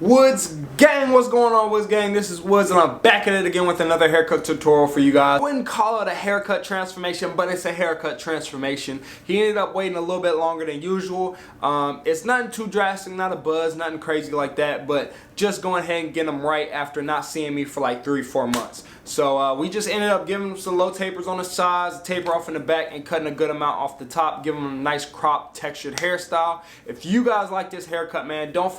Woods gang, what's going on, Woods gang? This is Woods and I'm back at it again with another haircut tutorial for you guys. I wouldn't call it a haircut transformation, but it's a haircut transformation. He ended up waiting a little bit longer than usual. It's nothing too drastic, not a buzz, nothing crazy like that, but just going ahead and getting him right after not seeing me for like 3-4 months. So we just ended up giving him some low tapers on the sides, taper off in the back, and cutting a good amount off the top, giving him a nice crop textured hairstyle. If you guys like this haircut, man, don't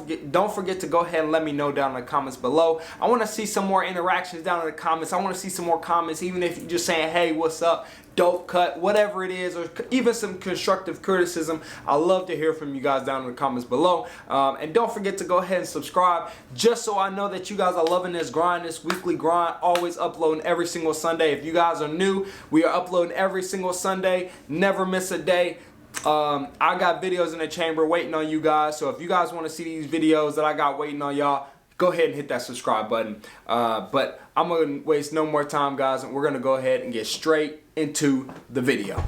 forget to go ahead and let me know down in the comments below. I want to see some more interactions down in the comments. I want to see some more comments, even if you're just saying, hey, what's up, dope cut, whatever it is, or even some constructive criticism. I love to hear from you guys down in the comments below. And don't forget to go ahead and subscribe, just so I know that you guys are loving this grind, this weekly grind, always uploading every single Sunday. If you guys are new, we are uploading every single Sunday, never miss a day. I got videos in the chamber waiting on you guys, so if you guys want to see these videos that I got waiting on y'all, go ahead and hit that subscribe button. But I'm going to waste no more time, guys, and we're going to go ahead and get straight into the video.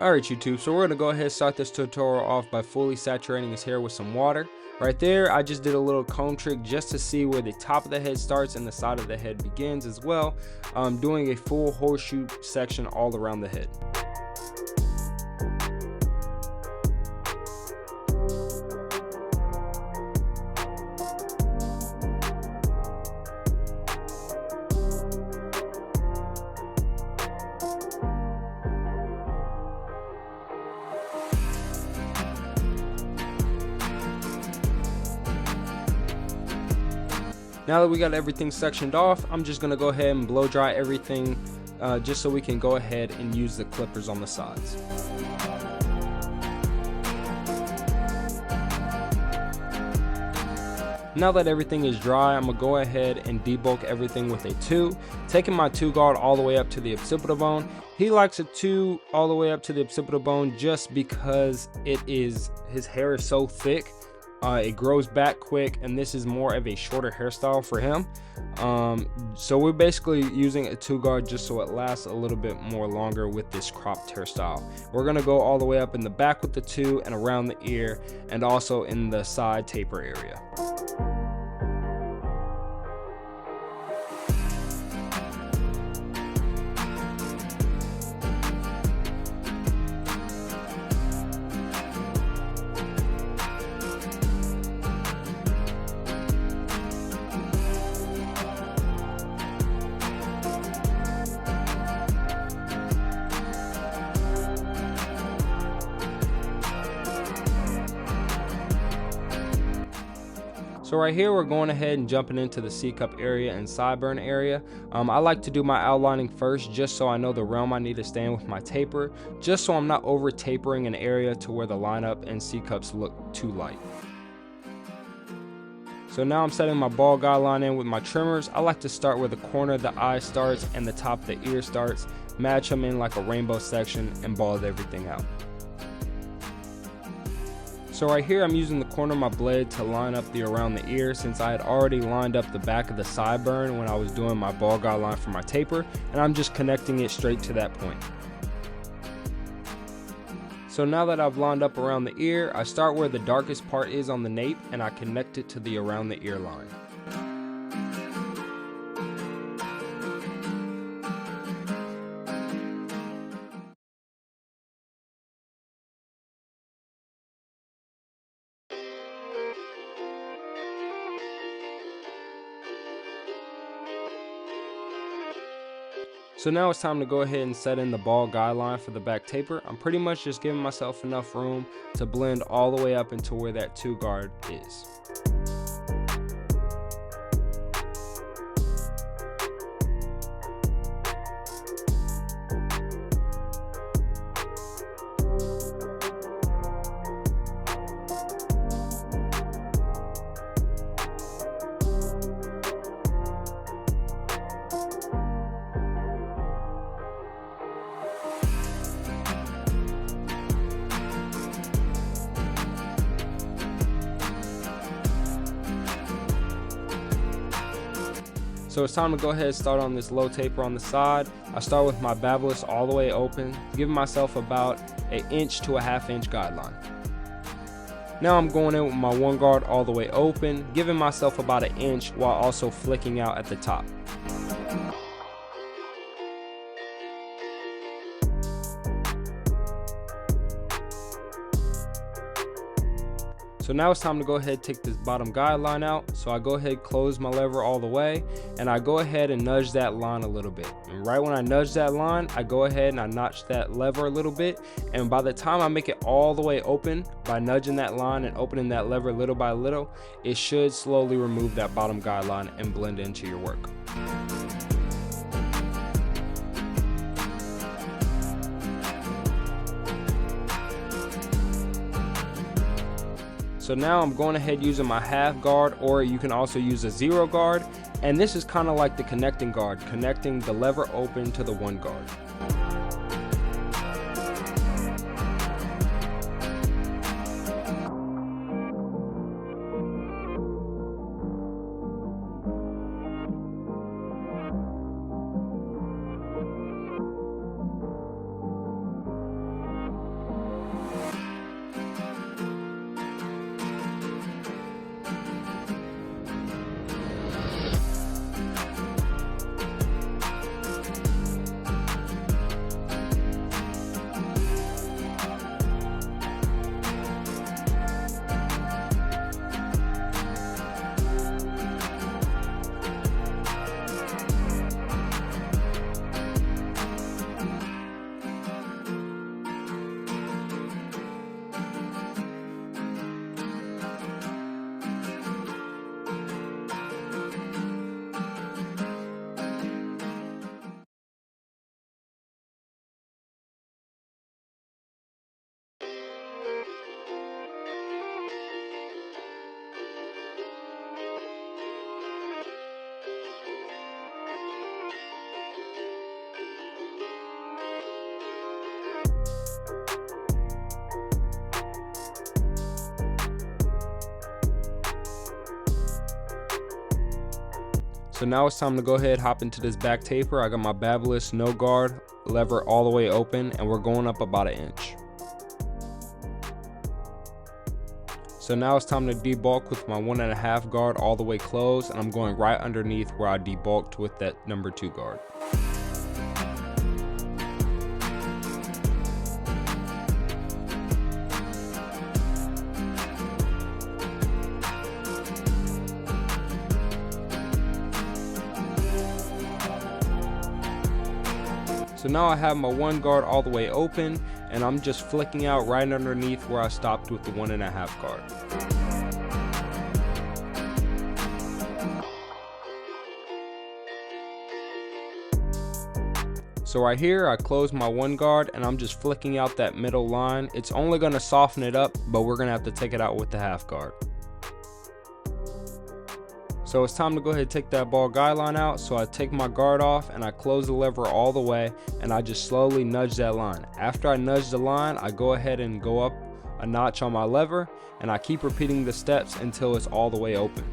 Alright YouTube, so we're going to go ahead and start this tutorial off by fully saturating his hair with some water. Right there, I just did a little comb trick just to see where the top of the head starts and the side of the head begins as well. Doing a full horseshoe section all around the head. Now that we got everything sectioned off, I'm just going to go ahead and blow dry everything just so we can go ahead and use the clippers on the sides. Now that everything is dry, I'm going to go ahead and debulk everything with a 2, taking my 2 guard all the way up to the occipital bone. He likes a 2 all the way up to the occipital bone just because his hair is so thick. It grows back quick, and this is more of a shorter hairstyle for him. So we're basically using a 2 guard just so it lasts a little bit more longer with this cropped hairstyle. We're going to go all the way up in the back with the 2 and around the ear, and also in the side taper area. So right here, we're going ahead and jumping into the C-cup area and sideburn area. I like to do my outlining first just so I know the realm I need to stay in with my taper, just so I'm not over tapering an area to where the lineup and C-cups look too light. So now I'm setting my ball guideline in with my trimmers. I like to start where the corner of the eye starts and the top of the ear starts, match them in like a rainbow section, and ball everything out. So right here, I'm using the corner of my blade to line up the around the ear, since I had already lined up the back of the sideburn when I was doing my ball guide line for my taper, and I'm just connecting it straight to that point. So now that I've lined up around the ear, I start where the darkest part is on the nape, and I connect it to the around the ear line. So now it's time to go ahead and set in the ball guideline for the back taper. I'm pretty much just giving myself enough room to blend all the way up into where that 2 guard is. So it's time to go ahead and start on this low taper on the side. I start with my babbleless all the way open, giving myself about an inch to a half-inch guideline. Now I'm going in with my one guard all the way open, giving myself about an inch while also flicking out at the top. So now it's time to go ahead and take this bottom guideline out. So I go ahead, close my lever all the way, and I go ahead and nudge that line a little bit. And right when I nudge that line, I go ahead and I notch that lever a little bit. And by the time I make it all the way open, by nudging that line and opening that lever little by little, it should slowly remove that bottom guideline and blend into your work. So now I'm going ahead using my half guard, or you can also use a 0 guard. And this is kind of like the connecting guard, connecting the lever open to the one guard. So now it's time to go ahead, hop into this back taper. I got my babbleless no guard lever all the way open, and we're going up about an inch. So now it's time to debulk with my 1.5 guard all the way closed, and I'm going right underneath where I debulked with that number 2 guard. So now I have my one guard all the way open, and I'm just flicking out right underneath where I stopped with the 1.5 guard. So right here, I close my one guard and I'm just flicking out that middle line. It's only gonna soften it up, but we're gonna have to take it out with the half guard. So it's time to go ahead and take that ball guideline out. So I take my guard off and I close the lever all the way, and I just slowly nudge that line. After I nudge the line, I go ahead and go up a notch on my lever, and I keep repeating the steps until it's all the way open.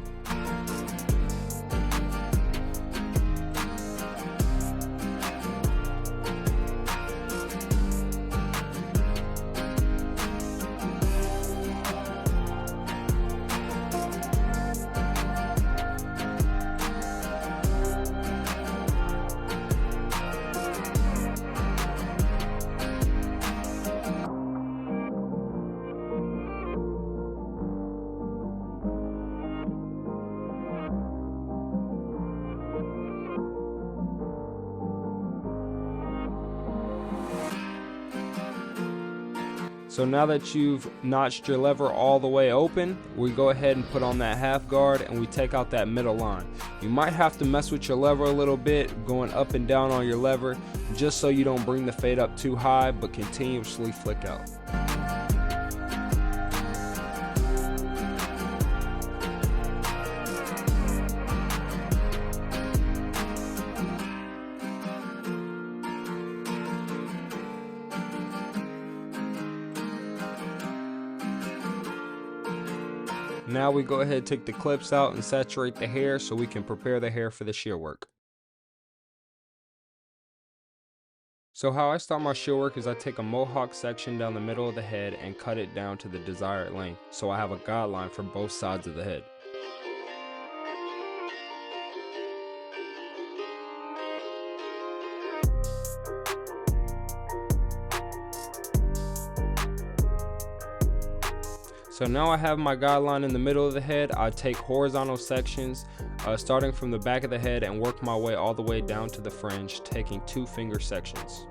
So now that you've notched your lever all the way open, we go ahead and put on that half guard and we take out that middle line. You might have to mess with your lever a little bit, going up and down on your lever, just so you don't bring the fade up too high, but continuously flick out. Now we go ahead and take the clips out and saturate the hair so we can prepare the hair for the shear work. So how I start my shear work is I take a mohawk section down the middle of the head and cut it down to the desired length, so I have a guideline for both sides of the head. So now I have my guideline in the middle of the head. I take horizontal sections starting from the back of the head and work my way all the way down to the fringe, taking 2-finger sections.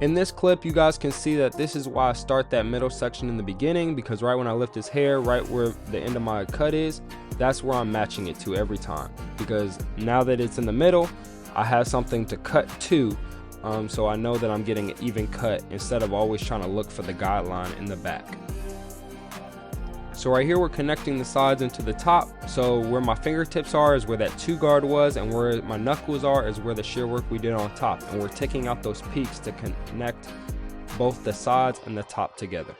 In this clip, you guys can see that this is why I start that middle section in the beginning, because right when I lift his hair, right where the end of my cut is, that's where I'm matching it to every time. Because now that it's in the middle, I have something to cut to, so I know that I'm getting an even cut instead of always trying to look for the guideline in the back. So right here we're connecting the sides into the top. So where my fingertips are is where that 2 guard was, and where my knuckles are is where the shear work we did on top. And we're taking out those peaks to connect both the sides and the top together.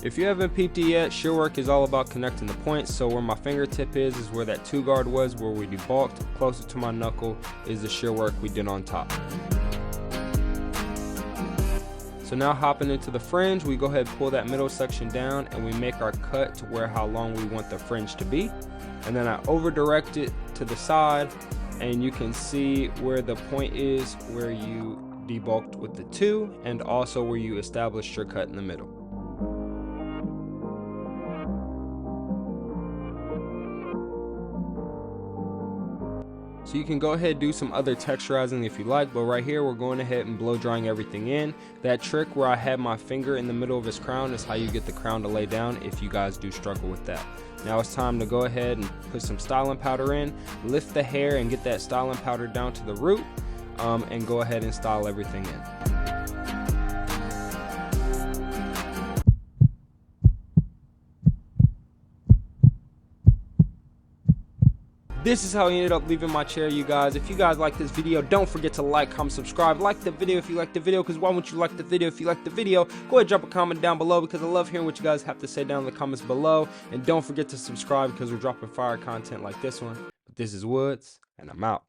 If you haven't peeped it yet, shear work is all about connecting the points. So where my fingertip is where that 2 guard was, where we debulked. Closer to my knuckle is the shear work we did on top. So now hopping into the fringe, we go ahead and pull that middle section down and we make our cut to where how long we want the fringe to be. And then I over direct it to the side, and you can see where the point is where you debulked with the 2, and also where you established your cut in the middle. So you can go ahead and do some other texturizing if you like, but right here we're going ahead and blow drying everything in. That trick where I had my finger in the middle of his crown is how you get the crown to lay down if you guys do struggle with that. Now it's time to go ahead and put some styling powder in, lift the hair and get that styling powder down to the root, and go ahead and style everything in. This is how I ended up leaving my chair, you guys. If you guys like this video, don't forget to like, comment, subscribe. Like the video if you like the video, because why won't you like the video if you like the video? Go ahead, drop a comment down below, because I love hearing what you guys have to say down in the comments below. And don't forget to subscribe, because we're dropping fire content like this one. But this is Woods, and I'm out.